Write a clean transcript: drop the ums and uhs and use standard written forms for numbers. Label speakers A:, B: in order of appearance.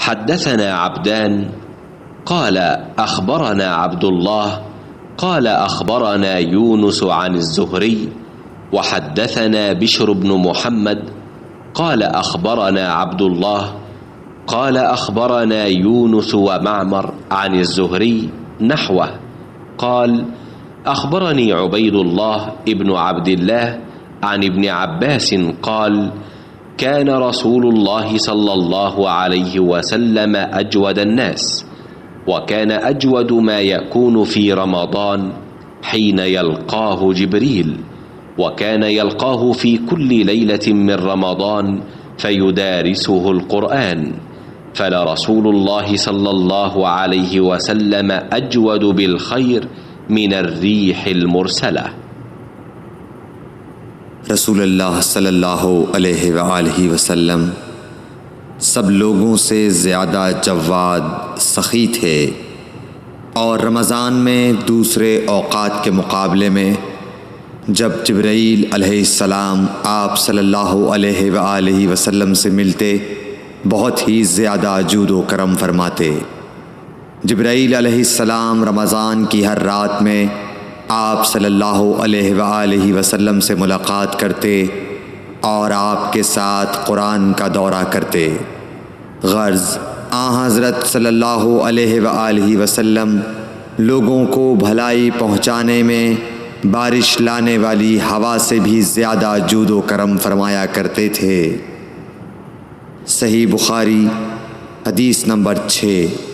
A: حدثنا عبدان قال أخبرنا عبد الله قال أخبرنا يونس عن الزهري وحدثنا بشر بن محمد قال أخبرنا عبد الله قال أخبرنا يونس ومعمر عن الزهري نحوه قال أخبرني عبيد الله ابن عبد الله عن ابن عباس قال كان رسول الله صلى الله عليه وسلم أجود الناس، وكان أجود ما يكون في رمضان حين يلقاه جبريل، وكان يلقاه في كل ليلة من رمضان فيدارسه القرآن، فلرسول الله صلى الله عليه وسلم أجود بالخير من الريح المرسلة۔
B: रसूल अल्लाह सल्लल्लाहु अलैहि वआलिहि वसल्लम सब लोगों से ज़्यादा जवाद सखी थे और रमज़ान में दूसरे औक़ात के मुकाबले में जब जिब्राईल अलैहिस्सलाम आप सल्लल्लाहु अलैहि वआलिहि वसल्लम से मिलते बहुत ही ज़्यादा जूद व करम फरमाते। जिब्राईल अलैहिस्सलाम रमज़ान की हर रात में आप सल्लल्लाहु अलैहि वसल्लम से मुलाकात करते और आपके साथ कुरान का दौरा करते। गर्ज़ हज़रत सल्लल्लाहु अलैहि वसल्लम लोगों को भलाई पहुँचाने में बारिश लाने वाली हवा से भी ज़्यादा जूद व करम फरमाया करते थे। सही बुखारी हदीस नंबर 6।